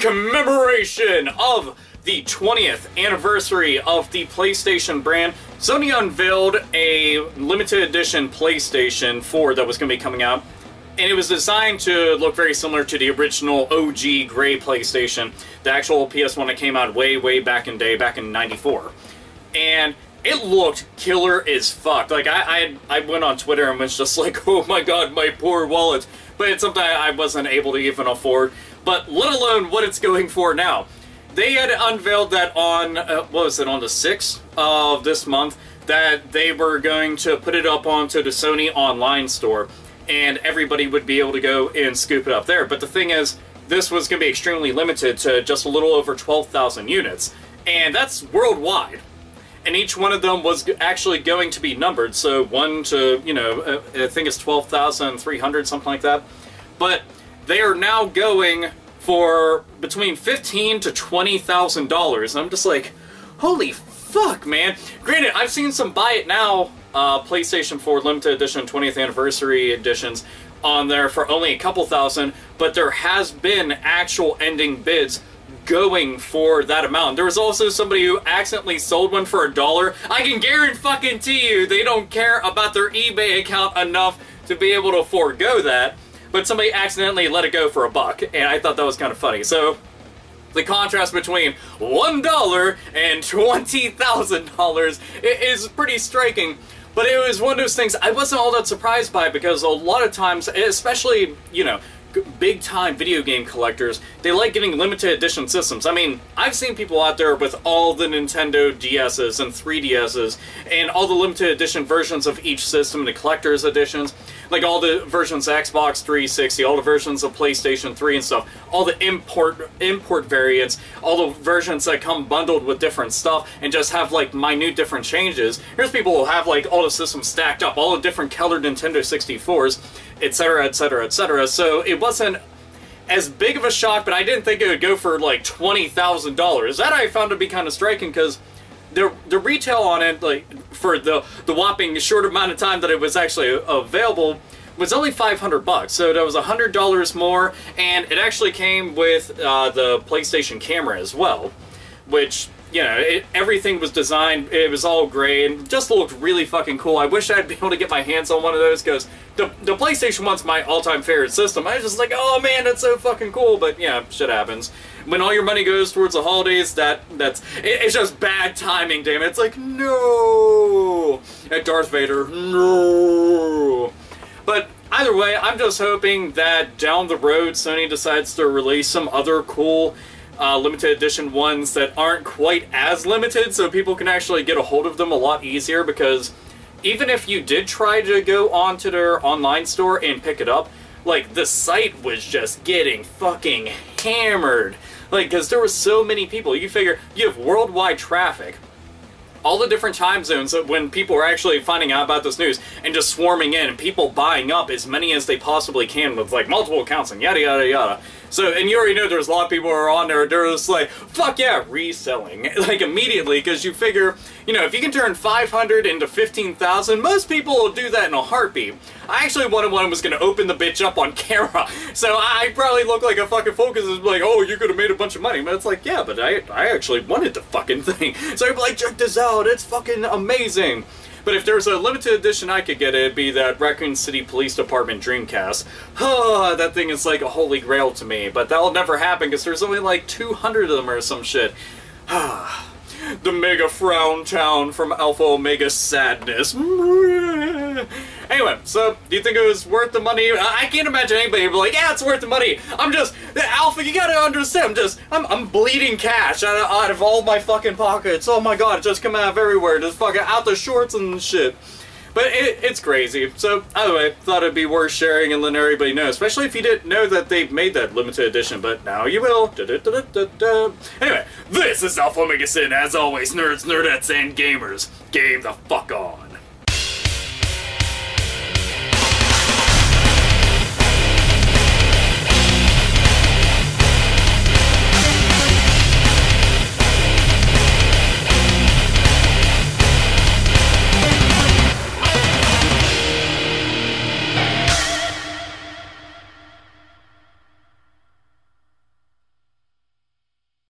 commemoration of the 20th anniversary of the PlayStation brand, Sony unveiled a limited edition PlayStation 4 that was going to be coming out. And it was designed to look very similar to the original OG gray PlayStation, the actual PS1 that came out way back in back in '94. And it looked killer as fuck. Like, I went on Twitter and was just like, oh my god, my poor wallet. But it's something I wasn't able to even afford. But let alone what it's going for now. They had unveiled that on, what was it, on the 6th of this month, that they were going to put it up onto the Sony online store, and everybody would be able to go and scoop it up there. But the thing is, this was going to be extremely limited to just a little over 12,000 units, and that's worldwide. And each one of them was actually going to be numbered, so 1 to, you know, I think it's 12,300, something like that. But they are now going for between $15,000 to $20,000. I'm just like, holy fuck, man. Granted, I've seen some buy it now PlayStation 4 limited edition 20th anniversary editions on there for only a couple thousand, but there has been actual ending bids going for that amount. There was also somebody who accidentally sold one for $1. I can guarantee you they don't care about their eBay account enough to be able to forego that, but somebody accidentally let it go for $1, and I thought that was kind of funny. So the contrast between $1 and $20,000 is pretty striking. But it was one of those things I wasn't all that surprised by, because a lot of times, especially, you know, big-time video game collectors, they like getting limited edition systems. I mean, I've seen people out there with all the Nintendo DS's and 3DS's and all the limited edition versions of each system, the collector's editions, like all the versions of Xbox 360, all the versions of PlayStation 3 and stuff, all the import variants, all the versions that come bundled with different stuff and just have like minute different changes. Here's people who have like all the systems stacked up, all the different colored Nintendo 64s, etc, etc, etc. So it wasn't as big of a shock, but I didn't think it would go for like $20,000. That I found to be kind of striking, because the retail on it, like for the whopping short amount of time that it was actually available, was only $500. So that was $100 more, and it actually came with the PlayStation camera as well, which, you know, everything was designed, it was all gray, and just looked really fucking cool. I wish I'd be able to get my hands on one of those, because the PlayStation 1's my all-time favorite system. I was just like, oh man, that's so fucking cool, but yeah, shit happens. When all your money goes towards the holidays, it's just bad timing, damn it. It's like, no! And Darth Vader, no! But either way, I'm just hoping that down the road, Sony decides to release some other cool limited edition ones that aren't quite as limited, so people can actually get a hold of them a lot easier, because even if you did try to go onto their online store and pick it up, like, the site was just getting fucking hammered. Like, because there were so many people. You figure, you have worldwide traffic, all the different time zones when people are actually finding out about this news and just swarming in, and people buying up as many as they possibly can with like multiple accounts and yada yada yada. So, and you already know there's a lot of people who are on there, they're just like, fuck yeah, reselling, like immediately, because you figure, you know, if you can turn 500 into 15,000, most people will do that in a heartbeat. I actually wanted one that was going to open the bitch up on camera, so I probably look like a fucking fool, because it's like, oh, you could have made a bunch of money, but it's like, yeah, but I actually wanted the fucking thing, so I'd be like, check this out, it's fucking amazing. But if there's a limited edition I could get, it'd be that Raccoon City Police Department Dreamcast. That thing is like a holy grail to me, but that'll never happen because there's only like 200 of them or some shit. The Mega Frown Town from Alpha Omega Sadness. Anyway, so, do you think it was worth the money? I can't imagine anybody would be like, yeah, it's worth the money. I'm just, Alpha, you gotta understand, I'm bleeding cash out of all my fucking pockets. Oh my god, it just come out of everywhere, just fucking out the shorts and shit. But it's crazy. So, either way, thought it'd be worth sharing and letting everybody know, especially if you didn't know that they've made that limited edition, but now you will. Anyway, this is AlphaOmegaSin. As always, nerds, nerdettes, and gamers, game the fuck on.